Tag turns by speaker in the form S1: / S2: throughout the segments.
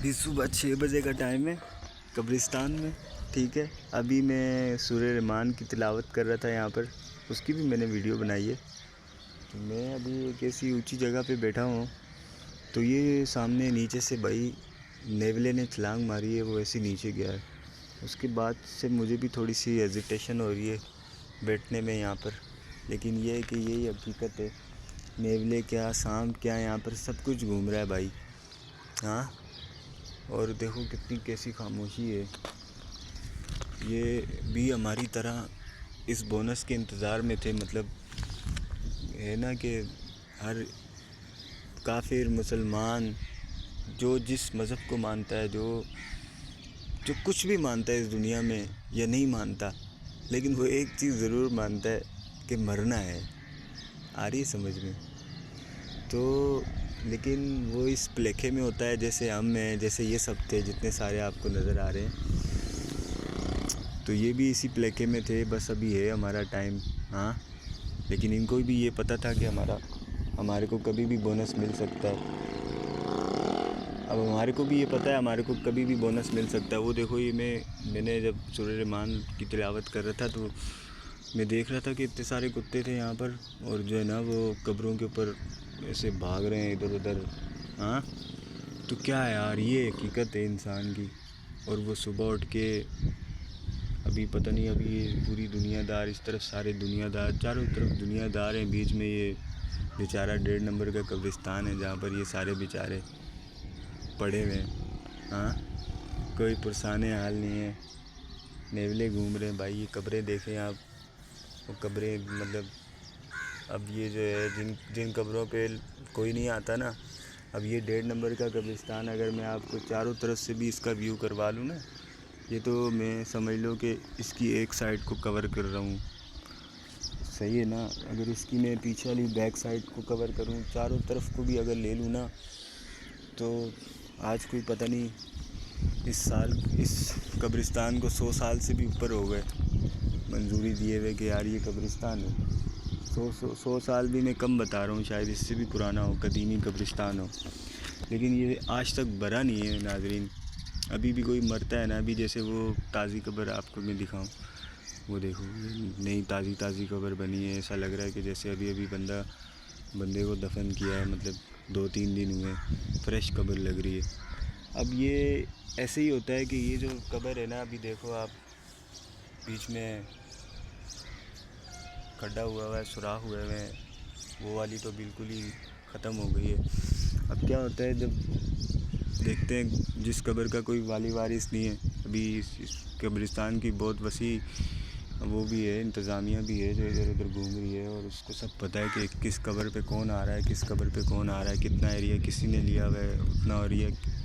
S1: بھی صبح 6 بجے کا ٹائم ہے قبرستان میں. ٹھیک ہے، ابھی میں سورہ رحمان کی تلاوت کر رہا تھا یہاں پر، اس کی بھی میں نے ویڈیو بنائی ہے. تو میں ابھی ایک ایسی اونچی جگہ پہ بیٹھا ہوں، تو یہ سامنے نیچے سے بھائی نیولے نے چھلانگ ماری ہے، وہ ایسے نیچے گیا ہے. اس کے بعد سے مجھے بھی تھوڑی سی ایزیٹیشن ہو رہی ہے بیٹھنے میں یہاں پر. لیکن یہ ہے کہ یہی حقیقت ہے، نیولے کیا سانپ کیا یہاں پر سب کچھ گھوم رہا ہے بھائی. ہاں، اور دیکھو کتنی کیسی خاموشی ہے. یہ بھی ہماری طرح اس بونس کے انتظار میں تھے. مطلب ہے نا کہ ہر کافر مسلمان جو جس مذہب کو مانتا ہے، جو کچھ بھی مانتا ہے اس دنیا میں یا نہیں مانتا، لیکن وہ ایک چیز ضرور مانتا ہے کہ مرنا ہے. آ رہی ہے سمجھ میں؟ تو لیکن وہ اس پلیکھے میں ہوتا ہے، جیسے ہم ہیں، جیسے یہ سب تھے جتنے سارے آپ کو نظر آ رہے ہیں. تو یہ بھی اسی پلیکھے میں تھے، بس ابھی ہے ہمارا ٹائم. ہاں، لیکن ان کو بھی یہ پتہ تھا کہ ہمارے کو کبھی بھی بونس مل سکتا ہے. اب ہمارے کو بھی یہ پتہ ہے ہمارے کو کبھی بھی بونس مل سکتا ہے. وہ دیکھو، یہ میں نے جب سورہ رحمان کی تلاوت کر رہا تھا تو میں دیکھ رہا تھا کہ اتنے سارے کتے تھے یہاں پر، اور جو ہے نا وہ قبروں کے اوپر ایسے بھاگ رہے ہیں ادھر ادھر. ہاں، تو کیا ہے یار، یہ حقیقت ہے انسان کی. اور وہ صبح اٹھ کے ابھی پتہ نہیں، ابھی یہ پوری دنیا دار، اس طرف سارے دنیا دار، چاروں طرف دنیا دار ہیں، بیچ میں یہ بیچارہ 1.5 نمبر کا قبرستان ہے جہاں پر یہ سارے بیچارے پڑے ہوئے ہیں. ہاں، کوئی پرسان حال نہیں ہے، نیولے گھوم رہے ہیں بھائی. یہ قبریں دیکھیں آپ، وہ قبریں مطلب اب یہ جو ہے جن قبروں پہ کوئی نہیں آتا نا، اب یہ 1.5 نمبر کا قبرستان اگر میں آپ کو چاروں طرف سے بھی اس کا ویو کروا لوں نا، یہ تو میں سمجھ لو کہ اس کی ایک سائڈ کو کور کر رہا ہوں. صحیح ہے نا؟ اگر اس کی میں پیچھے والی بیک سائڈ کو کور کروں، چاروں طرف کو بھی اگر لے لوں نا، تو آج کوئی پتہ نہیں اس قبرستان کو 100 سال سے بھی اوپر ہو گئے منظوری دیے ہوئے کہ یار یہ قبرستان ہے. 100 سال بھی میں کم بتا رہا ہوں، شاید اس سے بھی پرانا ہو، قدیمی قبرستان ہو. لیکن یہ آج تک بھرا نہیں ہے ناظرین. ابھی بھی کوئی مرتا ہے نا، ابھی جیسے وہ تازی قبر آپ کو میں دکھاؤں، وہ دیکھو نئی تازی قبر بنی ہے. ایسا لگ رہا ہے کہ جیسے ابھی بندے کو دفن کیا ہے، مطلب 2-3 دن ہوئے، فریش قبر لگ رہی ہے. اب یہ ایسے ہی ہوتا ہے کہ یہ جو قبر ہے نا، ابھی دیکھو آپ، بیچ میں کھڈا ہوا ہے، سوراخ ہوئے ہوئے ہیں، وہ والی تو بالکل ہی ختم ہو گئی ہے. اب کیا ہوتا ہے جب دیکھتے ہیں جس قبر کا کوئی والی وارث نہیں ہے، ابھی اس قبرستان کی بہت وسیع وہ بھی ہے، انتظامیہ بھی ہے جو ادھر ادھر گھوم رہی ہے، اور اس کو سب پتہ ہے کہ کس قبر پہ کون آ رہا ہے، کس قبر پہ کون آ رہا ہے، کتنا ایریا کسی نے لیا ہوا ہے، اتنا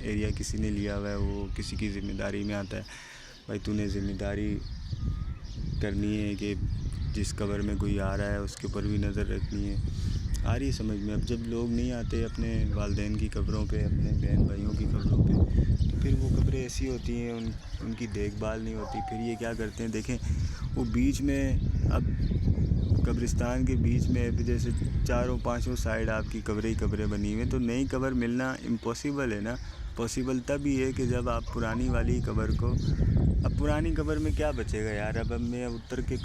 S1: ایریا کسی نے لیا ہوا ہے، وہ کسی کی ذمہ داری میں آتا ہے. بھائی تو نے ذمہ داری کرنی ہے کہ جس قبر میں کوئی آ رہا ہے اس کے اوپر بھی نظر رکھنی ہے. آ رہی ہے سمجھ میں؟ اب جب لوگ نہیں آتے اپنے والدین کی قبروں پہ، اپنے بہن بھائیوں کی قبروں پہ، تو پھر وہ قبریں ایسی ہوتی ہیں، ان کی دیکھ بھال نہیں ہوتی. پھر یہ کیا کرتے ہیں، دیکھیں وہ بیچ میں، اب قبرستان کے بیچ میں جیسے 4-5 سائڈ آپ کی قبریں ہی قبریں بنی ہوئی ہیں، تو نئی قبر ملنا امپاسبل ہے نا. پاسبل تب ہی ہے کہ جب آپ پرانی والی قبر کو، اب پرانی قبر میں کیا بچے گا یار. اب میں اتر کے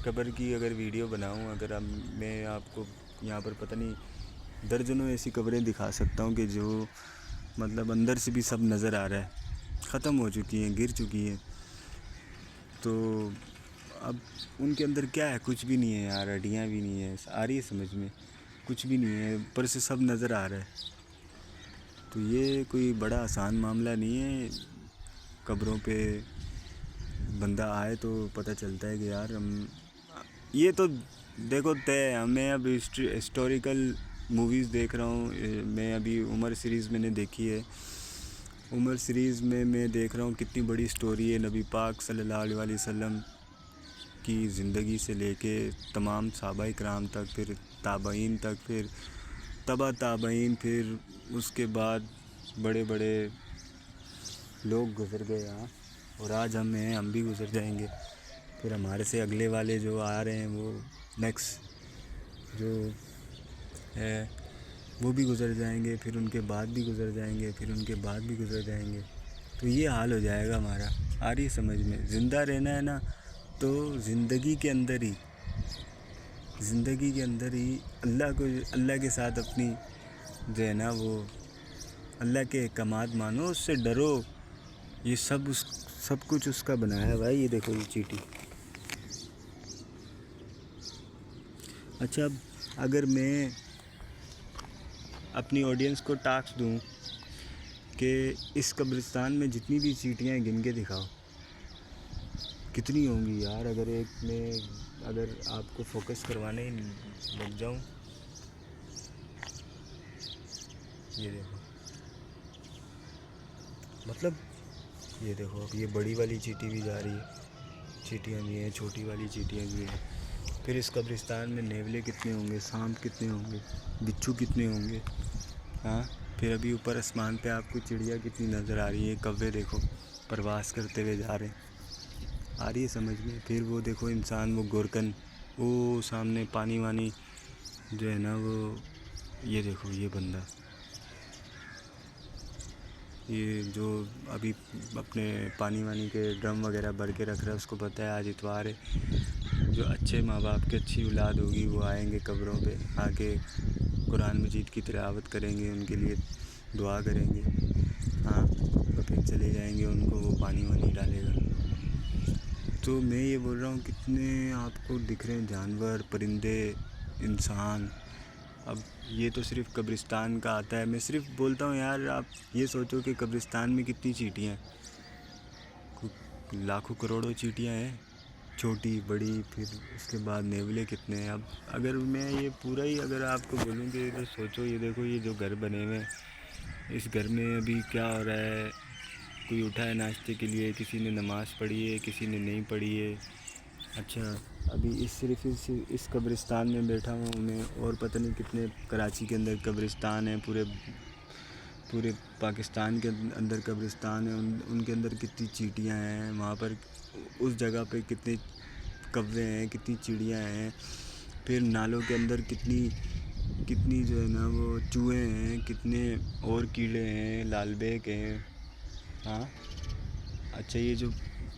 S1: قبر کی اگر ویڈیو بناؤں، اگر میں آپ کو یہاں پر پتہ نہیں درجنوں ایسی قبریں دکھا سکتا ہوں کہ جو مطلب اندر سے بھی سب نظر آ رہا ہے، ختم ہو چکی ہیں، گر چکی ہیں. تو اب ان کے اندر کیا ہے، کچھ بھی نہیں ہے یار، ہڈیاں بھی نہیں ہیں. آ رہی ہے سمجھ میں؟ کچھ بھی نہیں ہے، اوپر سے سب نظر آ رہا ہے. تو یہ کوئی بڑا آسان معاملہ نہیں ہے. قبروں پہ بندہ آئے تو پتہ چلتا ہے کہ یار یہ تو دیکھو طے ہے. میں اب ہسٹوریکل موویز دیکھ رہا ہوں. میں ابھی عمر سیریز میں نے دیکھی ہے. عمر سیریز میں دیکھ رہا ہوں کتنی بڑی سٹوری ہے نبی پاک صلی اللہ علیہ وسلم کی زندگی سے لے کے تمام صحابہ کرام تک، پھر تابعین تک، پھر تبع تابعین، پھر اس کے بعد بڑے بڑے لوگ گزر گئے ہاں، اور آج ہم بھی گزر جائیں گے. پھر ہمارے سے اگلے والے جو آ رہے ہیں، وہ نیکسٹ جو ہے وہ بھی گزر جائیں گے، پھر ان کے بعد بھی گزر جائیں گے، پھر ان کے بعد بھی گزر جائیں گے، تو یہ حال ہو جائے گا ہمارا۔ آ رہی سمجھ میں؟ زندہ رہنا ہے نا تو زندگی کے اندر ہی اللہ کے ساتھ اپنی جو ہے نا وہ اللہ کے احکامات مانو، اس سے ڈرو۔ یہ سب کچھ اس کا بنایا ہے بھائی۔ یہ دیکھو یہ چیٹی۔ اچھا، اب اگر میں اپنی آڈینس کو ٹاسک دوں کہ اس قبرستان میں جتنی بھی چیٹیاں ہیں گن کے دکھاؤ، کتنی ہوں گی یار؟ اگر آپ کو فوکس کروانے لگ جاؤں، یہ دیکھو، مطلب یہ دیکھو، اب یہ بڑی والی چیٹی بھی جا رہی ہے، چیٹیاں بھی ہیں، چھوٹی والی چیٹیاں بھی ہیں۔ پھر اس قبرستان میں نیولے کتنے ہوں گے، سانپ کتنے ہوں گے، بچھو کتنے ہوں گے، ہاں؟ پھر ابھی اوپر آسمان پہ آپ کو چڑیا کتنی نظر آ رہی ہے، کوے دیکھو پرواز کرتے ہوئے جا رہے ہیں، آ رہی ہے سمجھ میں؟ پھر وہ دیکھو انسان، وہ گورکن، وہ سامنے پانی وانی جو ہے نا وہ، یہ دیکھو یہ بندہ، یہ جو ابھی اپنے پانی وانی کے ڈرم وغیرہ بھر کے رکھ رہا ہے، اس کو پتہ ہے آج اتوار ہے، جو اچھے ماں باپ کی اچھی اولاد ہوگی وہ آئیں گے قبروں پہ، آ کے قرآن مجید کی تلاوت کریں گے، ان کے لیے دعا کریں گے، ہاں، تو پھر چلے جائیں گے، ان کو وہ پانی وانی ڈالے گا۔ تو میں یہ بول رہا ہوں، کتنے آپ کو دکھ رہے ہیں جانور، پرندے، انسان۔ اب یہ تو صرف قبرستان کا آتا ہے، میں صرف بولتا ہوں یار، آپ یہ سوچو کہ قبرستان میں کتنی چیٹیاں ہیں، لاکھوں کروڑوں چیٹیاں ہیں، چھوٹی بڑی، پھر اس کے بعد نیولے کتنے ہیں۔ اب اگر میں یہ پورا ہی اگر آپ کو بولوں کہ ادھر سوچو، یہ دیکھو یہ جو گھر بنے ہوئے ہیں، اس گھر میں ابھی کیا ہو رہا ہے؟ کوئی اٹھا ہے ناشتے کے لیے، کسی نے نماز پڑھی ہے، کسی نے نہیں پڑھی ہے۔ اچھا، ابھی صرف اس قبرستان میں بیٹھا ہوں میں، اور پتہ نہیں کتنے کراچی کے اندر قبرستان ہیں، پورے پاکستان کے اندر قبرستان ہیں، ان کے اندر کتنی چیٹیاں ہیں، وہاں پر اس جگہ پہ کتنے کوے ہیں، کتنی چڑیاں ہیں، پھر نالوں کے اندر کتنی جو ہے نا وہ چوہے ہیں، کتنے اور کیڑے ہیں، لال بیگ ہیں، ہاں۔ اچھا، یہ جو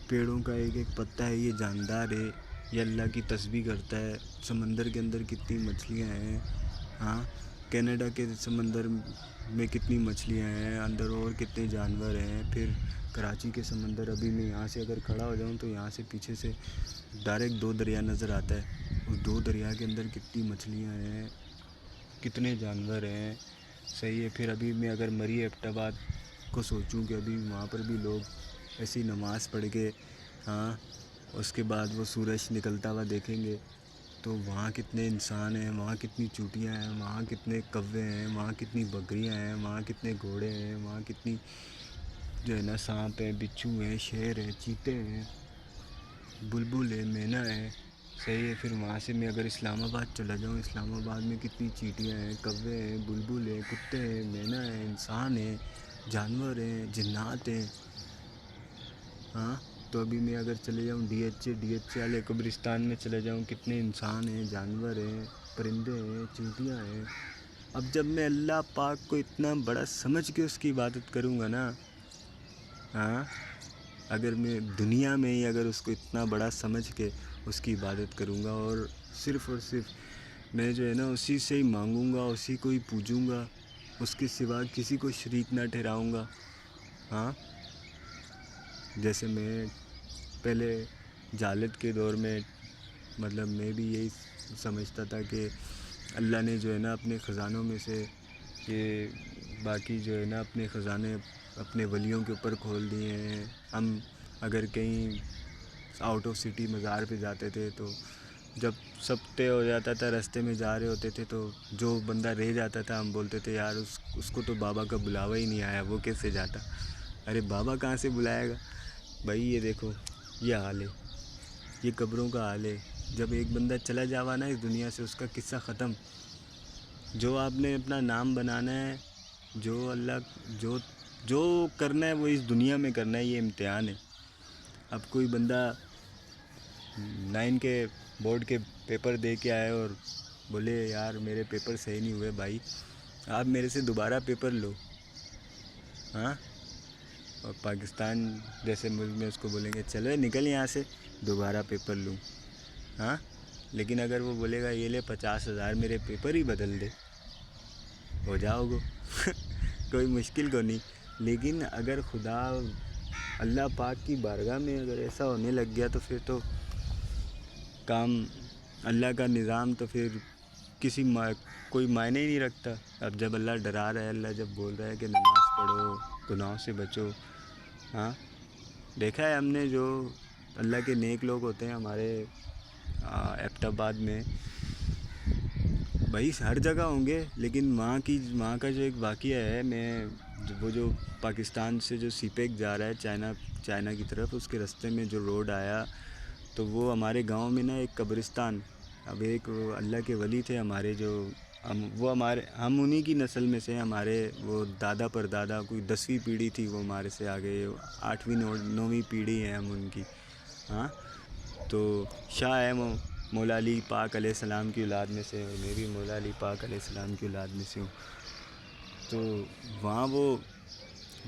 S1: پیڑوں کا ایک ایک پتا ہے، یہ جاندار ہے، یہ اللہ کی تسبیح کرتا ہے۔ سمندر کے اندر کتنی مچھلیاں ہیں، ہاں۔ کینیڈا کے سمندر میں کتنی مچھلیاں ہیں اندر، اور کتنے جانور ہیں۔ پھر کراچی کے سمندر، ابھی میں یہاں سے اگر کھڑا ہو جاؤں تو یہاں سے پیچھے سے ڈائریکٹ 2 دریا نظر آتا ہے، اس 2 دریا کے اندر کتنی مچھلیاں ہیں، کتنے جانور ہیں، صحیح ہے۔ پھر ابھی میں اگر مری ایبٹ آباد کو سوچوں کہ ابھی وہاں پر بھی لوگ ایسی نماز پڑھ کے، ہاں، اس کے بعد وہ سورج نکلتا ہوا دیکھیں گے، تو وہاں کتنے انسان ہیں، وہاں کتنی چوٹیاں ہیں، وہاں کتنے کوے ہیں، وہاں کتنی بکریاں ہیں، وہاں کتنے گھوڑے ہیں، وہاں کتنی جو ہے نا سانپ ہیں، بچھو ہیں، شیر ہیں، چیتے ہیں، بلبل ہے، مینا ہے، صحیح ہے۔ پھر وہاں سے میں اگر اسلام آباد چلا جاؤں، اسلام آباد میں کتنی چیٹیاں ہیں، کوے ہیں، بلبل ہیں، کتے ہیں، مینا ہیں، انسان ہیں، جانور ہیں، جنات ہیں، ہاں۔ تو ابھی میں اگر چلے جاؤں ڈی ایچ اے والے قبرستان میں چلے جاؤں، کتنے انسان ہیں، جانور ہیں، پرندے ہیں، چیونٹیاں ہیں۔ اب جب میں اللہ پاک کو اتنا بڑا سمجھ کے اس کی عبادت کروں گا نا، ہاں، اگر میں دنیا میں ہی اگر اس کو اتنا بڑا سمجھ کے اس کی عبادت کروں گا، اور صرف میں جو ہے نا اسی سے ہی مانگوں گا، اسی کو ہی پوجوں گا، اس کے سوا کسی کو شریک نہ ٹھہراؤں گا، ہاں۔ جیسے میں پہلے جہالت کے دور میں، مطلب میں بھی یہی سمجھتا تھا کہ اللہ نے جو ہے نا اپنے خزانوں میں سے یہ باقی جو ہے نا اپنے خزانے اپنے ولیوں کے اوپر کھول دیے ہیں۔ ہم اگر کہیں آؤٹ آف سٹی مزار پہ جاتے تھے تو جب سب طے ہو جاتا تھا، راستے میں جا رہے ہوتے تھے، تو جو بندہ رہ جاتا تھا ہم بولتے تھے یار اس کو تو بابا کا بلاوا ہی نہیں آیا، وہ کیسے جاتا؟ ارے بابا کہاں سے بلائے گا بھائی؟ یہ دیکھو یہ حال ہے، یہ قبروں کا حال ہے۔ جب ایک بندہ چلا جاوا نا اس دنیا سے، اس کا قصہ ختم۔ جو آپ نے اپنا نام بنانا ہے، جو کرنا ہے وہ اس دنیا میں کرنا ہے، یہ امتحان ہے۔ اب کوئی بندہ 9 کے بورڈ کے پیپر دے کے آئے اور بولے یار میرے پیپر صحیح نہیں ہوئے بھائی، آپ میرے سے دوبارہ پیپر لو، ہاں، اور پاکستان جیسے ملک میں اس کو بولیں گے چلو نکل یہاں سے، دوبارہ پیپر لوں، ہاں، لیکن اگر وہ بولے گا یہ لے 50,000 میرے پیپر ہی بدل دے، ہو جاؤ گو کوئی مشکل کو نہیں. لیکن اگر خدا اللہ پاک کی بارگاہ میں اگر ایسا ہونے لگ گیا تو پھر تو کام، اللہ کا نظام تو پھر کوئی معنی ہی نہیں رکھتا. اب جب اللہ ڈرا رہا ہے، اللہ جب بول رہا ہے کہ نماز پڑھو، گناہوں سے بچو، ہاں، دیکھا ہے ہم نے جو اللہ کے نیک لوگ ہوتے ہیں ہمارے ایبٹ آباد میں، بھائی ہر جگہ ہوں گے، لیکن وہاں کا جو ایک واقعہ ہے، وہ جو پاکستان سے جو سی پیک جا رہا ہے چائنا کی طرف، اس کے رستے میں جو روڈ آیا تو وہ ہمارے گاؤں میں نا ایک قبرستان، اب ایک اللہ کے ولی تھے ہمارے، جو ہم انہی کی نسل میں سے، ہمارے وہ دادا پر دادا، کوئی 10ویں پیڑھی تھی وہ ہمارے سے آگے، 8ویں 9ویں پیڑھی ہیں ہم ان کی، ہاں. تو شاہ ہے وہ مولا علی پاک علیہ السلام کی اولاد میں سے، اور میں بھی مولا علی پاک علیہ السلام کی اولاد میں سے ہوں. تو وہاں وہ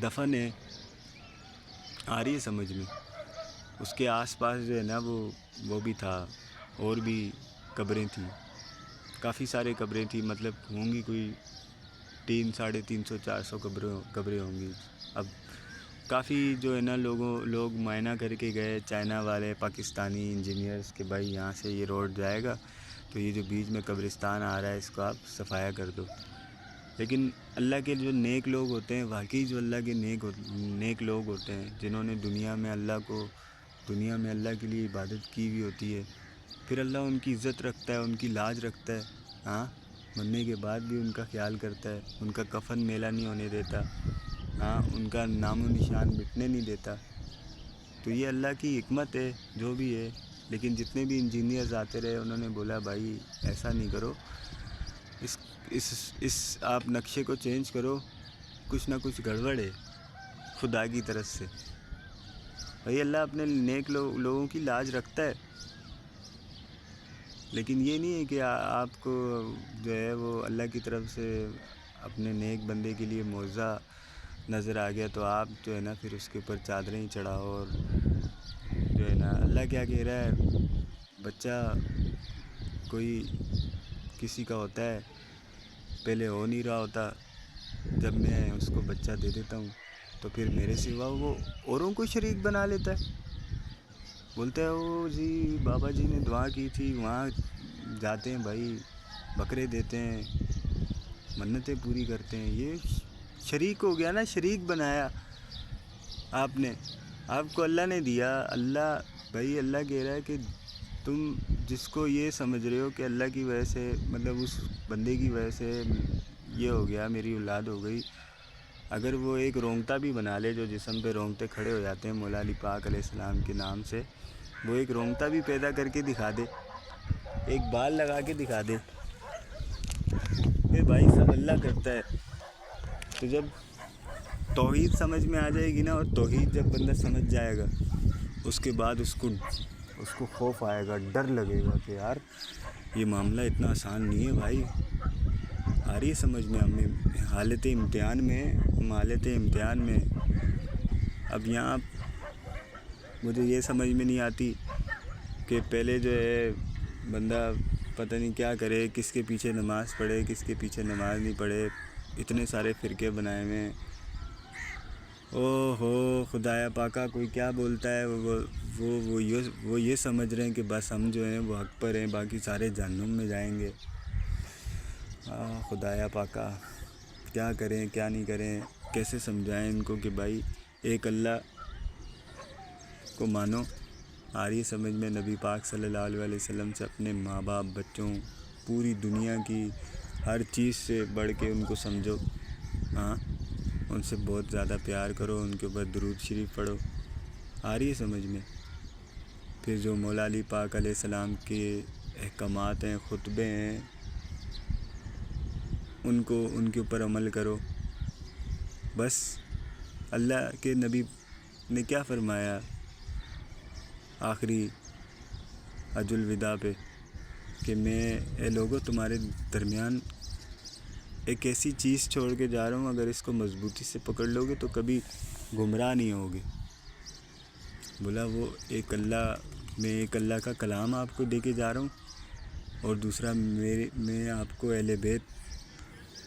S1: دفن ہے، آ رہی ہے سمجھ میں. اس کے آس پاس جو ہے نا وہ بھی تھا، اور بھی قبریں تھیں، کافی سارے قبریں تھیں، مطلب ہوں گی کوئی 300 400 قبریں ہوں گی. اب کافی جو ہے نا لوگ معائنہ کر کے گئے، چائنا والے، پاکستانی انجینئرز، کہ بھائی یہاں سے یہ روڈ جائے گا تو یہ جو بیچ میں قبرستان آ رہا ہے اس کو آپ صفایا کر دو. لیکن اللہ کے جو نیک لوگ ہوتے ہیں، واقعی جو اللہ کے نیک لوگ ہوتے ہیں، جنہوں نے دنیا میں اللہ کے لیے عبادت کی ہوئی ہوتی ہے، پھر اللہ ان کی عزت رکھتا ہے، ان کی لاج رکھتا ہے، ہاں، مرنے کے بعد بھی ان کا خیال کرتا ہے، ان کا کفن میلہ نہیں ہونے دیتا، ہاں، ان کا نام و نشان مٹنے نہیں دیتا. تو یہ اللہ کی حکمت ہے جو بھی ہے. لیکن جتنے بھی انجینئرز آتے رہے انہوں نے بولا بھائی ایسا نہیں کرو، اس آپ نقشے کو چینج کرو، کچھ نہ کچھ گڑبڑ ہے خدا کی طرف سے. بھائی اللہ اپنے نیک لوگوں کی لاج رکھتا ہے، لیکن یہ نہیں ہے کہ آپ کو جو ہے وہ اللہ کی طرف سے اپنے نیک بندے کے لیے معجزہ نظر آ گیا تو آپ جو ہے نا پھر اس کے اوپر چادریں ہی چڑھاؤ. اور جو ہے نا اللہ کیا کہہ رہا ہے، بچہ کوئی کسی کا ہوتا ہے، پہلے ہو نہیں رہا ہوتا، جب میں اس کو بچہ دے دیتا ہوں تو پھر میرے سوا وہ اوروں کو شریک بنا لیتا ہے. بولتے ہیں وہ جی بابا جی نے دعا کی تھی، وہاں جاتے ہیں بھائی، بکرے دیتے ہیں، منتیں پوری کرتے ہیں. یہ شریک ہو گیا نا، شریک بنایا آپ نے، آپ کو اللہ نے دیا. بھائی اللہ کہہ رہا ہے کہ تم جس کو یہ سمجھ رہے ہو کہ اللہ کی وجہ سے، مطلب اس بندے کی وجہ سے یہ ہو گیا، میری اولاد ہو گئی، اگر وہ ایک رونگٹا بھی بنا لے، جو جسم پہ رونگٹے کھڑے ہو جاتے ہیں مولا علی پاک علیہ السلام کے نام سے، وہ ایک رونگٹا بھی پیدا کر کے دکھا دے، ایک بال لگا کے دکھا دے، پھر بھائی سب اللہ کرتا ہے. تو جب توحید سمجھ میں آ جائے گی نا، اور توحید جب بندہ سمجھ جائے گا، اس کے بعد اس کو خوف آئے گا، ڈر لگے گا کہ یار یہ معاملہ اتنا آسان نہیں ہے. بھائی آ رہی ہے سمجھ میں؟ ہم حالت امتحان میں اب یہاں مجھے یہ سمجھ میں نہیں آتی کہ پہلے جو ہے بندہ پتہ نہیں کیا کرے، کس کے پیچھے نماز پڑھے، کس کے پیچھے نماز نہیں پڑھے، اتنے سارے فرقے بنائے ہوئے ہیں. او ہو خدایا پاکا، کوئی کیا بولتا ہے، وہ یہ سمجھ رہے ہیں کہ بس ہم جو ہیں وہ حق پر ہیں، باقی سارے جہنم میں جائیں گے. خدایا پاکا کیا کریں کیا نہیں کریں، کیسے سمجھائیں ان کو کہ بھائی ایک اللہ کو مانو. آ رہی ہے سمجھ میں؟ نبی پاک صلی اللہ علیہ وسلم سے اپنے ماں باپ، بچوں، پوری دنیا کی ہر چیز سے بڑھ کے ان کو سمجھو، ہاں، ان سے بہت زیادہ پیار کرو، ان کے اوپر درود شریف پڑھو. آ رہی ہے سمجھ میں؟ پھر جو مولا علی پاک علیہ السلام کے احکامات ہیں، خطبے ہیں، ان کے اوپر عمل کرو. بس اللہ کے نبی نے کیا فرمایا آخری حج الوداع پہ، کہ اے لوگوں تمہارے درمیان ایک ایسی چیز چھوڑ کے جا رہا ہوں، اگر اس کو مضبوطی سے پکڑ لو گے تو کبھی گمراہ نہیں ہوگے۔ بولا وہ ایک اللہ کا کلام آپ کو دے کے جا رہا ہوں، اور دوسرا میں آپ کو اہل بیت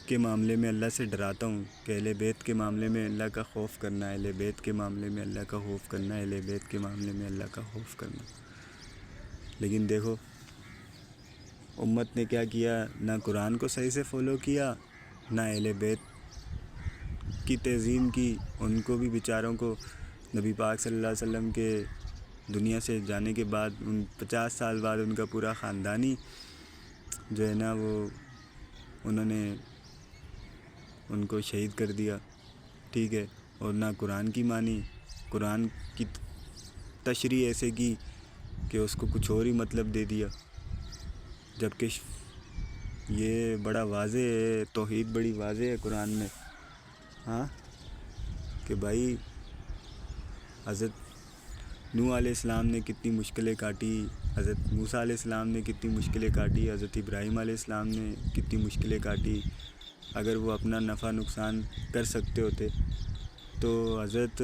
S1: کے معاملے میں اللہ سے ڈراتا ہوں کہ اہل بیت کے معاملے میں اللہ کا خوف کرنا، اہل بیت کے معاملے میں اللہ کا خوف کرنا، اہل بیت کے معاملے میں اللہ کا خوف کرنا۔ لیکن دیکھو امت نے کیا کیا، نہ قرآن کو صحیح سے فالو کیا، نہ اہل بیت کی تعظیم کی۔ ان کو بھی بیچاروں کو نبی پاک صلی اللہ علیہ وسلم کے دنیا سے جانے کے بعد 50 سال بعد ان کا پورا خاندانی جو ہے نا وہ انہوں نے ان کو شہید کر دیا، ٹھیک ہے، اور نہ قرآن کی مانی، قرآن کی تشریح ایسے کی کہ اس کو کچھ اور ہی مطلب دے دیا، جبکہ یہ بڑا واضح ہے، توحید بڑی واضح ہے قرآن میں، ہاں، کہ بھائی حضرت نوح علیہ السلام نے کتنی مشکلیں کاٹی، حضرت موسیٰ علیہ السلام نے کتنی مشکلیں کاٹی، حضرت ابراہیم علیہ السلام نے کتنی مشکلیں کاٹی۔ اگر وہ اپنا نفع نقصان کر سکتے ہوتے تو حضرت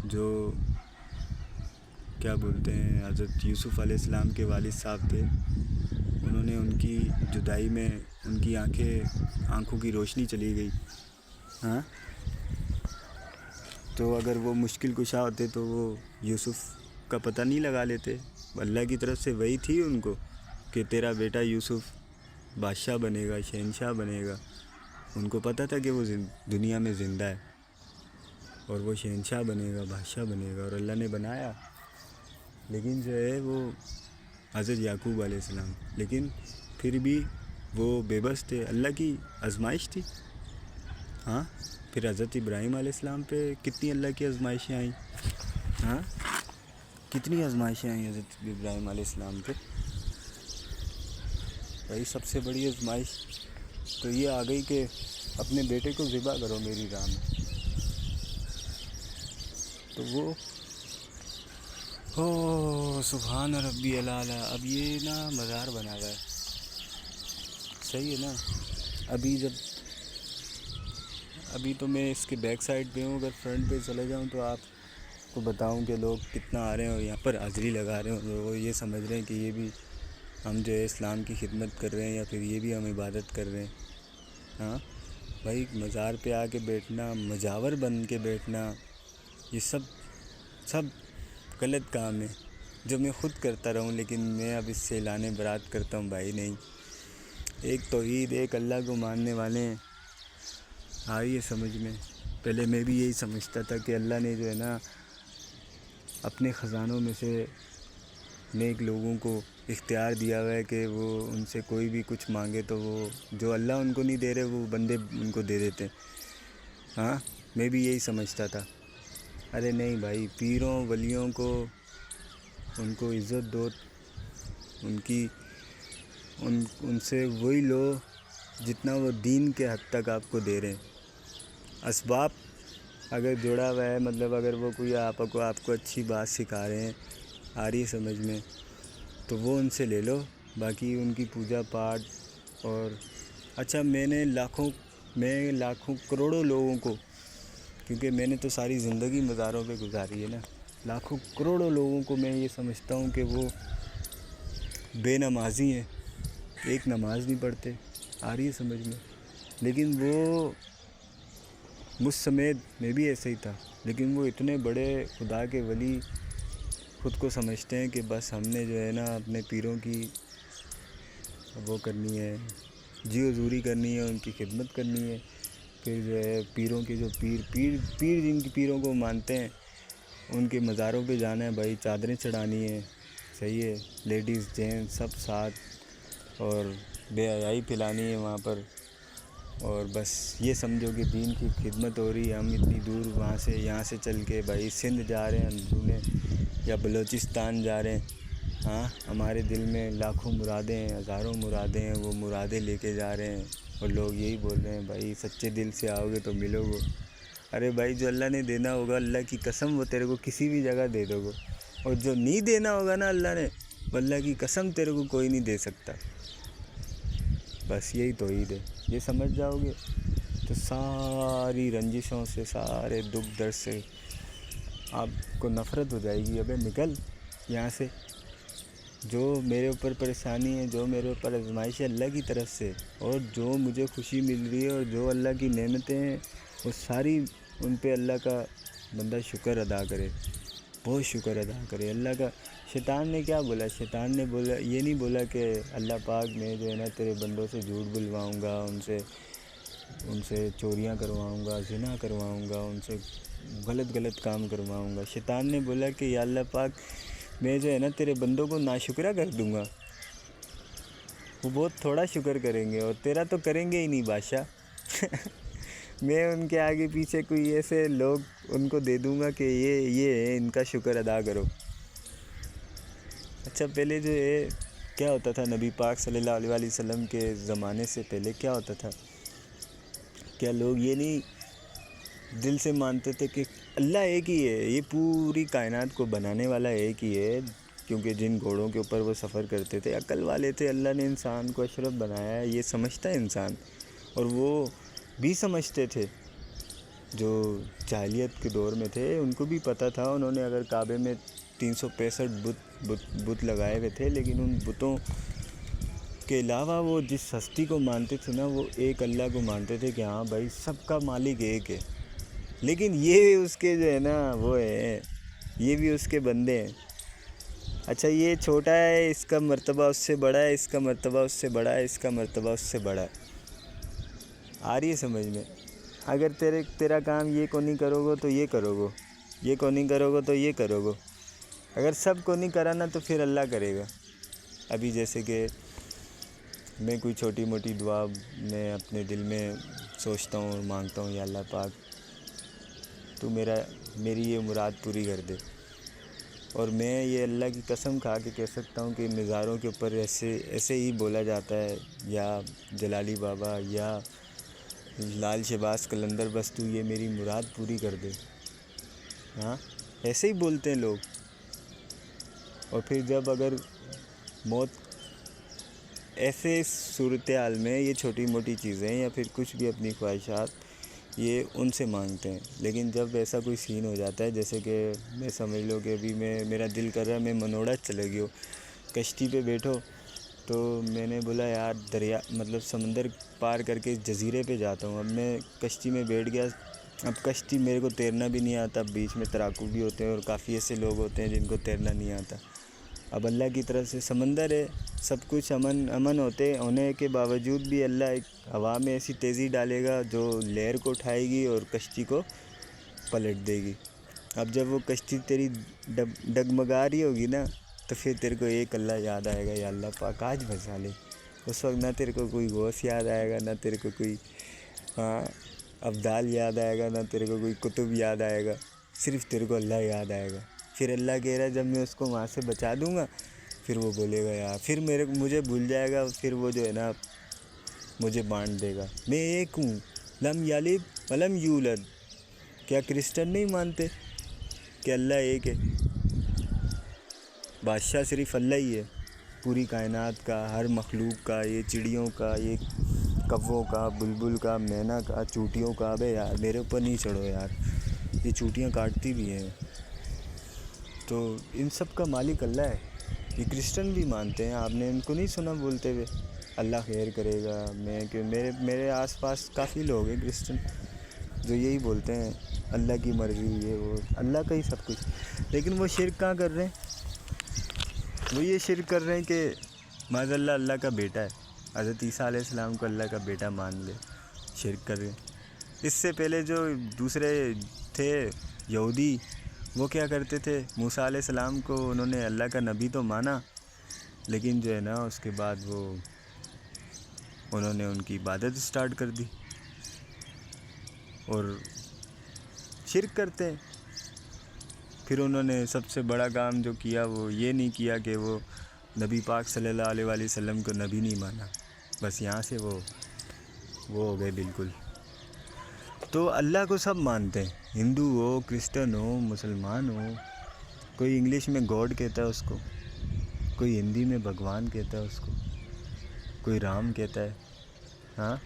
S1: جو کیا بولتے ہیں حضرت یوسف علیہ السلام کے والد صاحب تھے، انہوں نے ان کی جدائی میں ان کی آنکھوں کی روشنی چلی گئی، ہاں، تو اگر وہ مشکل کشا ہوتے تو وہ یوسف کا پتہ نہیں لگا لیتے۔ اللہ کی طرف سے وحی تھی ان کو کہ تیرا بیٹا یوسف بادشاہ بنے گا، شہنشاہ بنے گا۔ ان کو پتہ تھا کہ وہ دنیا میں زندہ ہے اور وہ شہنشاہ بنے گا، بادشاہ بنے گا، اور اللہ نے بنایا۔ لیکن جو ہے وہ حضرت یعقوب علیہ السلام، لیکن پھر بھی وہ بے بس تھے، اللہ کی آزمائش تھی، ہاں۔ پھر حضرت ابراہیم علیہ السلام پہ کتنی اللہ کی آزمائشیں آئیں، ہاں، کتنی آزمائشیں آئیں حضرت ابراہیم علیہ السلام پہ۔ بھائی سب سے بڑی آزمائش تو یہ آ گئی کہ اپنے بیٹے کو ذبح کرو میری راہ میں، تو وہ سبحان ربی العلیٰ، اب یہ نا مزار بنا ہوا ہے، صحیح ہے نا۔ ابھی تو میں اس کے بیک سائڈ پہ ہوں، اگر فرنٹ پہ چلے جاؤں تو آپ کو بتاؤں کہ لوگ کتنا آ رہے ہیں اور یہاں پر حاضری لگا رہے ہیں، اور وہ یہ سمجھ رہے ہیں کہ یہ بھی ہم جو ہے اسلام کی خدمت کر رہے ہیں یا پھر یہ بھی ہم عبادت کر رہے ہیں، ہاں۔ بھائی مزار پہ آ کے بیٹھنا، مجاور بن کے بیٹھنا، یہ سب غلط کام ہے، جو میں خود کرتا رہوں، لیکن میں اب اس سے اعلان برات کرتا ہوں، بھائی نہیں، ایک توحید، ایک اللہ کو ماننے والے ہیں۔ آئی ہے سمجھ میں؟ پہلے میں بھی یہی سمجھتا تھا کہ اللہ نے جو ہے نا اپنے خزانوں میں سے نیک لوگوں کو اختیار دیا ہوا ہے کہ وہ ان سے کوئی بھی کچھ مانگے تو وہ جو اللہ ان کو نہیں دے رہے وہ بندے ان کو دے دیتے، ہاں۔ میں بھی یہی سمجھتا تھا، ارے نہیں بھائی، پیروں ولیوں کو ان کو عزت دو، ان سے وہی لو جتنا وہ دین کے حد تک آپ کو دے رہے ہیں۔ اسباب اگر جڑا ہوا ہے، مطلب اگر وہ کوئی آپ کو اچھی بات سکھا رہے ہیں، آ رہی ہے سمجھ میں، تو وہ ان سے لے لو، باقی ان کی پوجا پاٹ اور اچھا میں لاکھوں کروڑوں لوگوں کو، کیونکہ میں نے تو ساری زندگی مزاروں پہ گزاری ہے نا، لاکھوں کروڑوں لوگوں کو میں یہ سمجھتا ہوں کہ وہ بے نمازی ہیں، ایک نماز نہیں پڑھتے، آ رہی ہے سمجھ میں، لیکن وہ مجھ سمیت میں بھی ایسے ہی تھا، لیکن وہ اتنے بڑے خدا کے ولی خود کو سمجھتے ہیں کہ بس ہم نے جو ہے نا اپنے پیروں کی وہ کرنی ہے، جی حضوری کرنی ہے، ان کی خدمت کرنی ہے، پھر جو ہے پیروں کے جو پیر جن کی پیروں کو مانتے ہیں ان کے مزاروں پہ جانا ہے، بھائی چادریں چڑھانی ہے، صحیح ہے، لیڈیز جینٹس سب ساتھ، اور بے حیائی پھیلانی ہے وہاں پر، اور بس یہ سمجھو کہ دین کی خدمت ہو رہی ہے۔ ہم اتنی دور یہاں سے چل کے بھائی سندھ جا رہے ہیں اندرونے، یا بلوچستان جا رہے ہیں، ہاں، ہمارے دل میں لاکھوں مرادیں ہیں، ہزاروں مرادیں ہیں، وہ مرادیں لے کے جا رہے ہیں، اور لوگ یہی بول رہے ہیں بھائی سچے دل سے آؤ گے تو ملو گے۔ ارے بھائی جو اللہ نے دینا ہوگا، اللہ کی قسم وہ تیرے کو کسی بھی جگہ دے دو گے، اور جو نہیں دینا ہوگا نا اللہ نے، وہ اللہ کی قسم تیرے کو کوئی نہیں دے سکتا۔ بس یہی توحید ہے. یہ سمجھ جاؤ گے تو ساری رنجشوں سے, سارے دکھ درد سے آپ کو نفرت ہو جائے گی. ابے نکل یہاں سے. جو میرے اوپر پریشانی ہے, جو میرے اوپر آزمائش ہے اللہ کی طرف سے, اور جو مجھے خوشی مل رہی ہے اور جو اللہ کی نعمتیں ہیں وہ ساری ان پہ اللہ کا بندہ شکر ادا کرے, بہت شکر ادا کرے اللہ کا. شیطان نے کیا بولا؟ شیطان نے بولا, یہ نہیں بولا کہ اللہ پاک میں جو ہے نا تیرے بندوں سے جھوٹ بلواؤں گا, ان سے چوریاں کرواؤں گا, زنا کرواؤں گا, ان سے غلط کام کرواؤں گا. شیطان نے بولا کہ یا اللہ پاک میں جو ہے نا تیرے بندوں کو ناشکرہ کر دوں گا, وہ بہت تھوڑا شکر کریں گے اور تیرا تو کریں گے ہی نہیں بادشاہ. میں ان کے آگے پیچھے کوئی ایسے لوگ ان کو دے دوں گا کہ یہ ہے, ان کا شکر ادا کرو. اچھا پہلے جو ہے کیا ہوتا تھا نبی پاک صلی اللہ علیہ وسلم کے زمانے سے پہلے کیا ہوتا تھا؟ کیا لوگ یہ نہیں دل سے مانتے تھے کہ اللہ ایک ہی ہے, یہ پوری کائنات کو بنانے والا ایک ہی ہے؟ کیونکہ جن گھوڑوں کے اوپر وہ سفر کرتے تھے عقل والے تھے, اللہ نے انسان کو اشرف بنایا ہے, یہ سمجھتا ہے انسان. اور وہ بھی سمجھتے تھے جو جاہلیت کے دور میں تھے, ان کو بھی پتہ تھا. انہوں نے اگر کعبے میں 365 بت لگائے ہوئے تھے, لیکن ان بتوں کے علاوہ وہ جس ہستی کو مانتے تھے نا, وہ ایک اللہ کو مانتے تھے کہ ہاں بھائی سب کا مالک ایک ہے. لیکن یہ اس کے جو ہے نا وہ ہے, یہ بھی اس کے بندے ہیں. اچھا یہ چھوٹا ہے, اس کا مرتبہ اس سے بڑا ہے, اس کا مرتبہ اس سے بڑا ہے, اس کا مرتبہ اس سے بڑا ہے. آ رہی ہے سمجھ میں؟ اگر تیرا کام یہ کو نہیں کرو گے تو یہ کرو گے, یہ کو نہیں کرو گے تو یہ کرو گے. اگر سب کو نہیں کرانا تو پھر اللہ کرے گا. ابھی جیسے کہ میں کوئی چھوٹی موٹی دعا میں اپنے دل میں سوچتا ہوں اور مانگتا ہوں, یا اللہ پاک تو میری یہ مراد پوری کر دے. اور میں یہ اللہ کی قسم کھا کے کہہ سکتا ہوں کہ مزاروں کے اوپر ایسے ہی بولا جاتا ہے, یا جلالی بابا یا لال شہباز قلندر, بس تو یہ میری مراد پوری کر دے. ہاں ایسے ہی بولتے ہیں لوگ. اور پھر جب اگر موت ایسے صورتحال میں یہ چھوٹی موٹی چیزیں یا پھر کچھ بھی اپنی خواہشات یہ ان سے مانگتے ہیں. لیکن جب ایسا کوئی سین ہو جاتا ہے, جیسے کہ میں سمجھ لو کہ ابھی میرا دل کر رہا ہے میں منوڑا چلے گیا, کشتی پہ بیٹھو, تو میں نے بولا یار دریا مطلب سمندر پار کر کے جزیرے پہ جاتا ہوں. اب میں کشتی میں بیٹھ گیا, اب کشتی میرے کو تیرنا بھی نہیں آتا, بیچ میں تراکو بھی ہوتے ہیں اور کافی ایسے لوگ ہوتے ہیں جن کو تیرنا نہیں آتا. اب اللہ کی طرف سے سمندر ہے, سب کچھ امن ہونے کے باوجود بھی اللہ ایک ہوا میں ایسی تیزی ڈالے گا جو لہر کو اٹھائے گی اور کشتی کو پلٹ دے گی. اب جب وہ کشتی تیری ڈگمگا رہی ہوگی نا, تو پھر تیرے کو ایک اللہ یاد آئے گا, یا اللہ پاک آج بچا لے. اس وقت نہ تیرے کو کوئی غوث یاد آئے گا, نہ تیرے کو کوئی ابدال یاد آئے گا, نہ تیرے کو کوئی کتب یاد آئے گا, صرف تیرے کو اللہ یاد آئے گا. پھر اللہ کہہ رہا ہے جب میں اس کو وہاں سے بچا دوں گا, پھر وہ بولے گا یار, پھر مجھے بھول جائے گا, پھر وہ جو ہے نا مجھے بانٹ دے گا. میں ایک ہوں, لم یلد ولم یولد. کیا کرسچن نہیں مانتے کہ اللہ ایک ہے؟ بادشاہ صرف اللہ ہی ہے پوری کائنات کا, ہر مخلوق کا, یہ چڑیوں کا, یہ کووں کا, بلبل کا, مینا کا, چوٹیوں کا. ابے یار میرے اوپر نہیں چڑھو یار, یہ چوٹیاں کاٹتی بھی ہیں. تو ان سب کا مالک اللہ ہے. یہ کرسچن بھی مانتے ہیں, آپ نے ان کو نہیں سنا بولتے ہوئے اللہ خیر کرے گا. میرے آس پاس کافی لوگ ہیں کرسچن جو یہی بولتے ہیں اللہ کی مرضی, یہ وہ اللہ کا ہی سب کچھ. لیکن وہ شرک کہاں کر رہے ہیں؟ وہ یہ شرک کر رہے ہیں کہ معاذ اللہ اللہ کا بیٹا ہے, حضرت عیسیٰ علیہ السلام کو اللہ کا بیٹا مان لے, شرک کر رہے ہیں. اس سے پہلے جو دوسرے تھے یہودی, وہ کیا کرتے تھے, موسیٰ علیہ السلام کو انہوں نے اللہ کا نبی تو مانا, لیکن جو ہے نا اس کے بعد انہوں نے ان کی عبادت اسٹارٹ کر دی اور شرک کرتے ہیں. پھر انہوں نے سب سے بڑا کام جو کیا وہ یہ نہیں کیا کہ وہ نبی پاک صلی اللہ علیہ وسلم کو نبی نہیں مانا, بس یہاں سے وہ ہو گئے بالکل. تو اللہ کو سب مانتے ہیں, ہندو ہو, کرسچن ہو, مسلمان ہو. کوئی انگلش میں گاڈ کہتا ہے اس کو, کوئی ہندی میں بھگوان کہتا ہے اس کو, کوئی رام کہتا ہے, ہاں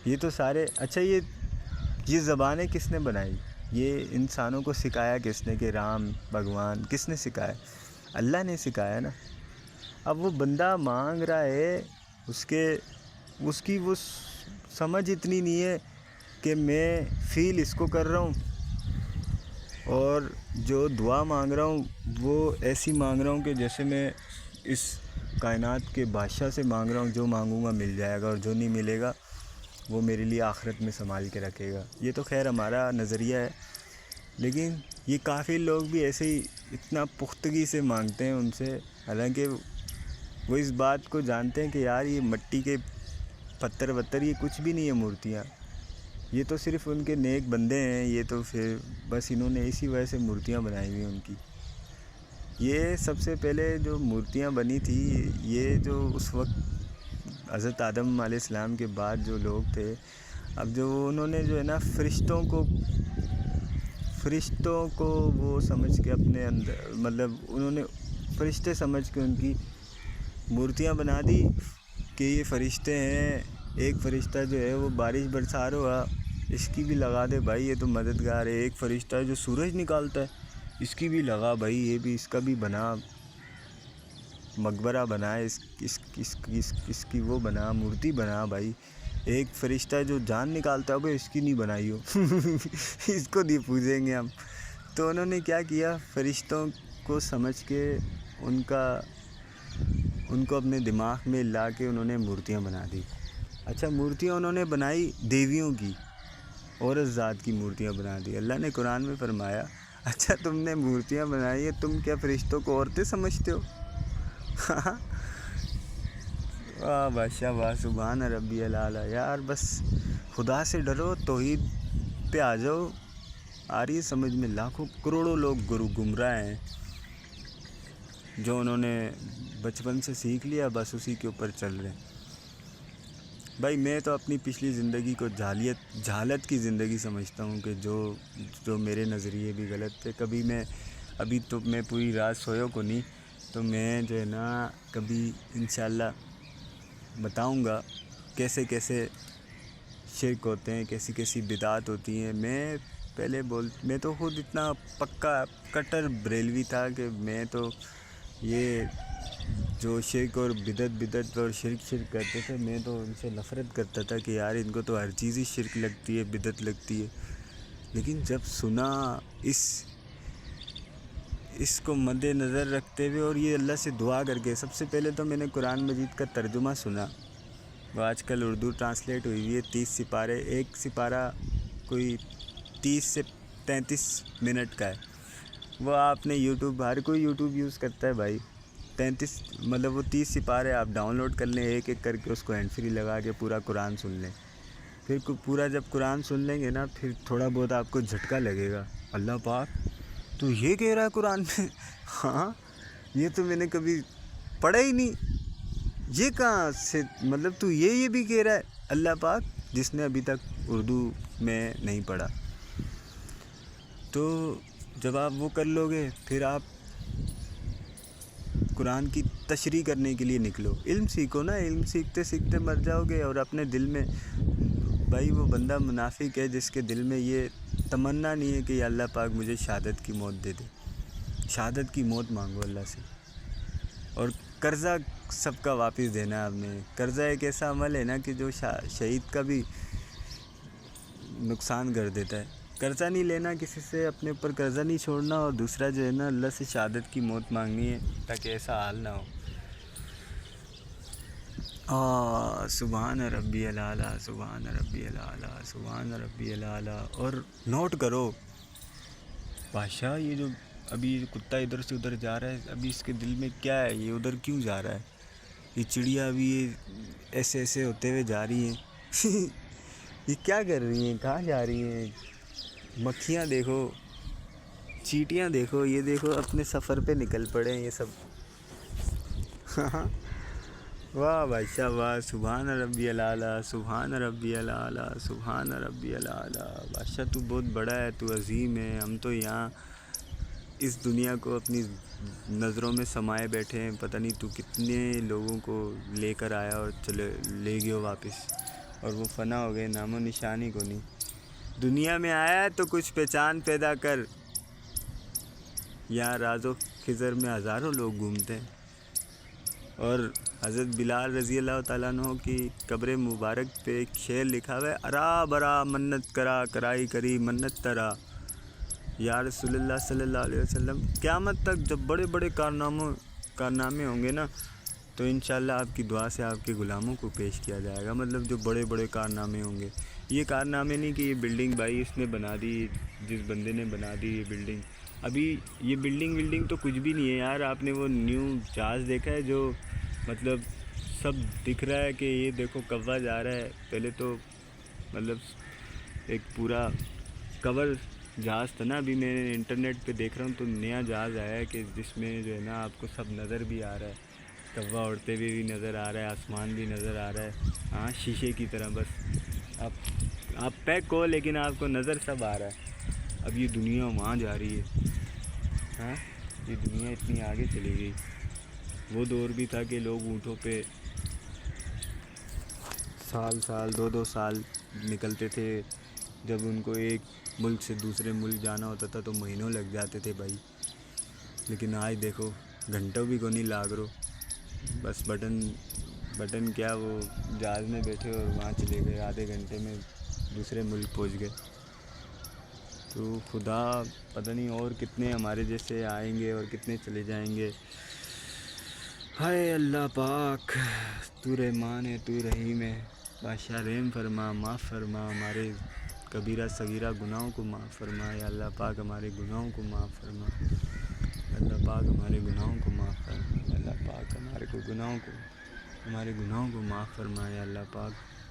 S1: یہ تو سارے اچھا یہ زبانیں کس نے بنائی؟ یہ انسانوں کو سکھایا کس نے کہ رام بھگوان کس نے سکھایا؟ اللہ نے سکھایا نا۔ اب وہ بندہ مانگ رہا ہے، اس کی وہ سمجھ اتنی نہیں ہے کہ میں فیل اس کو کر رہا ہوں، اور جو دعا مانگ رہا ہوں وہ ایسی مانگ رہا ہوں کہ جیسے میں اس کائنات کے بادشاہ سے مانگ رہا ہوں، جو مانگوں گا مل جائے گا، اور جو نہیں ملے گا وہ میرے لیے آخرت میں سنبھال کے رکھے گا۔ یہ تو خیر ہمارا نظریہ ہے، لیکن یہ کافی لوگ بھی ایسے ہی اتنا پختگی سے مانگتے ہیں ان سے، حالانکہ وہ اس بات کو جانتے ہیں کہ یار یہ مٹی کے پتھر وتر یہ کچھ بھی نہیں ہے مورتیاں، یہ تو صرف ان کے نیک بندے ہیں، یہ تو پھر بس انہوں نے اسی وجہ سے مورتیاں بنائی ہوئی ہیں ان کی۔ یہ سب سے پہلے جو مورتیاں بنی تھی، یہ جو اس وقت حضرت آدم علیہ السلام کے بعد جو لوگ تھے، اب جو انہوں نے جو ہے نا فرشتوں کو وہ سمجھ کے اپنے اندر، مطلب انہوں نے فرشتے سمجھ کے ان کی مورتیاں بنا دی کہ یہ فرشتے ہیں، ایک فرشتہ جو ہے وہ بارش برسا رہا، اس کی بھی لگا دے بھائی، یہ تو مددگار ہے۔ ایک فرشتہ ہے جو سورج نکالتا ہے، اس کی بھی لگا بھائی، یہ بھی اس کا بھی بنا، مقبرہ بنا، اس کی وہ بنا، مورتی بنا بھائی۔ ایک فرشتہ جو جان نکالتا ہے، اس کی نہیں بنائی ہو اس کو نہیں پوجیں گے ہم۔ تو انہوں نے کیا کیا، فرشتوں کو سمجھ کے ان کو اپنے دماغ میں لا کے انہوں نے مورتیاں بنا دی۔ اچھا مورتیاں انہوں نے بنائی دیویوں کی، عورت ذات کی مورتیاں بنا دی۔ اللہ نے قرآن میں فرمایا اچھا تم نے مورتیاں بنائی ہیں، تم کیا فرشتوں کو عورتیں سمجھتے ہو؟ واہ بادشاہ واہ، سبحان ربی العلیٰ۔ یار بس خدا سے ڈرو، توحید پہ آ جاؤ، آ رہی ہے سمجھ میں؟ لاکھوں کروڑوں لوگ گمراہ ہیں، جو انہوں نے بچپن سے سیکھ لیا، بس اسی کے اوپر چل رہے ہیں۔ بھائی میں تو اپنی پچھلی زندگی کو جہالت کی زندگی سمجھتا ہوں، کہ جو میرے نظریے بھی غلط تھے۔ کبھی ابھی تو میں پوری رات سویا کو نہیں، تو میں جو ہے نا کبھی انشاءاللہ بتاؤں گا کیسے کیسے شرک ہوتے ہیں، کیسی کیسی بدعات ہوتی ہیں۔ میں تو خود اتنا پکا کٹر بریلوی تھا کہ میں تو یہ جو شرک اور بدعت اور شرک کرتے تھے، میں تو ان سے نفرت کرتا تھا کہ یار ان کو تو ہر چیز ہی شرک لگتی ہے، بدعت لگتی ہے۔ لیکن جب سنا اس کو مد نظر رکھتے ہوئے، اور یہ اللہ سے دعا کر کے، سب سے پہلے تو میں نے قرآن مجید کا ترجمہ سنا، وہ آج کل اردو ٹرانسلیٹ ہوئی ہے، 30 سپارے، ایک سپارہ کوئی 30 سے 33 منٹ کا ہے۔ وہ آپ نے ہر کوئی یوٹیوب یوز کرتا ہے بھائی، 30 سپارے آپ ڈاؤن لوڈ کر لیں، ایک ایک کر کے اس کو ہینڈ فری لگا کے پورا قرآن سن لیں۔ پھر پورا جب قرآن سن لیں گے نا، پھر تھوڑا بہت آپ کو جھٹکا لگے گا، اللہ پاک تو یہ کہہ رہا ہے قرآن میں؟ ہاں یہ تو میں نے کبھی پڑھا ہی نہیں، یہ کہاں سے، مطلب تو یہ بھی کہہ رہا ہے اللہ پاک، جس نے ابھی تک اردو میں نہیں پڑھا۔ تو جب آپ وہ کر لو گے، پھر آپ قرآن کی تشریح کرنے کے لیے نکلو، علم سیکھو نا، علم سیکھتے سیکھتے مر جاؤ گے، اور اپنے دل میں، بھائی وہ بندہ منافق ہے جس کے دل میں یہ تمنا نہیں ہے کہ یا اللہ پاک مجھے شہادت کی موت دے دے۔ شہادت کی موت مانگو اللہ سے۔ اور قرضہ سب کا واپس دینا ہے آپ نے۔ قرضہ ایک ایسا عمل ہے نا کہ جو شہید کا بھی نقصان کر دیتا ہے۔ قرضہ نہیں لینا کسی سے، اپنے اوپر قرضہ نہیں چھوڑنا، اور دوسرا جو ہے نا اللہ سے شہادت کی موت مانگنی ہے، تاکہ ایسا حال نہ ہو۔ سبحان ربی العلیٰ، سبحان ربی العلیٰ، سبحان ربی العلیٰ۔ اور نوٹ کرو بادشاہ، یہ جو ابھی کتا ادھر سے ادھر جا رہا ہے، ابھی اس کے دل میں کیا ہے، یہ ادھر کیوں جا رہا ہے؟ یہ چڑیا ابھی ایسے ہوتے ہوئے جا رہی ہیں یہ کیا کر رہی ہیں، کہاں جا رہی ہیں؟ مکھیاں دیکھو، چیٹیاں دیکھو، یہ دیکھو اپنے سفر پہ نکل پڑے ہیں یہ سب۔ واہ بادشاہ واہ، سبحان ربی العلیٰ، سبحان ربی العلیٰ، سبحان ربی العلیٰ۔ بادشاہ تو بہت بڑا ہے، تو عظیم ہے، ہم تو یہاں اس دنیا کو اپنی نظروں میں سمائے بیٹھے ہیں، پتہ نہیں تو کتنے لوگوں کو لے کر آیا اور لے گیا واپس۔ اور وہ فنا ہو گئے، نام و نشانی کو نہیں۔ دنیا میں آیا ہے تو کچھ پہچان پیدا کر، یہاں راز و خضر میں ہزاروں لوگ گھومتے ہیں۔ اور حضرت بلال رضی اللہ تعالیٰ عنہ کی قبر مبارک پہ ایک شعر لکھا ہوا ہے، ارا برا منت کرا کرائی کری منت ترا، یا رسول اللہ صلی اللہ علیہ وسلم قیامت تک جب بڑے بڑے کارنامے ہوں گے نا تو انشاءاللہ آپ کی دعا سے آپ کے غلاموں کو پیش کیا جائے گا۔ مطلب جو بڑے بڑے کارنامے ہوں گے، یہ کارنامے نہیں کہ یہ بلڈنگ بھائی اس نے بنا دی، جس بندے نے بنا دی یہ بلڈنگ، ابھی یہ بلڈنگ تو کچھ بھی نہیں ہے یار۔ آپ نے وہ نیو جہاز دیکھا ہے جو مطلب سب دکھ رہا ہے کہ یہ دیکھو کوا جا رہا ہے، پہلے تو مطلب ایک پورا کور جہاز تھا نا، ابھی میں انٹرنیٹ پہ دیکھ رہا ہوں تو نیا جہاز آیا ہے کہ جس میں جو ہے نا آپ کو سب نظر بھی آ رہا ہے، کوا اڑتے ہوئے بھی نظر آ رہا ہے، آسمان بھی نظر آ رہا ہے، ہاں شیشے کی طرح، بس آپ پیک ہو لیکن آپ کو نظر سب آ رہا ہے۔ اب یہ دنیا وہاں جا رہی ہے، ہاں یہ دنیا اتنی آگے چلی گئی۔ وہ دور بھی تھا کہ لوگ اونٹوں پہ سال 2 سال نکلتے تھے، جب ان کو ایک ملک سے دوسرے ملک جانا ہوتا تھا تو مہینوں لگ جاتے تھے بھائی، لیکن آج دیکھو گھنٹوں بھی کو نہیں لاگ رہو، بس بٹن کیا وہ جہاز میں بیٹھے اور وہاں چلے گئے، آدھے گھنٹے میں دوسرے ملک پہنچ گئے۔ تو خدا پتہ نہیں اور کتنے ہمارے جیسے آئیں گے اور کتنے چلے جائیں گے۔ ہائے اللہ پاک، تو رحمان ہے، تو رحیم ہے، بادشاہ رحم فرما، معاف فرما، ہمارے کبیرہ صغیرہ گناہوں کو معاف فرما، یا اللہ پاک ہمارے گناہوں کو معاف فرما، اللہ پاک ہمارے گناہوں کو معاف فرما، اللہ پاک ہمارے گناہوں کو معاف فرما، یا اللہ پاک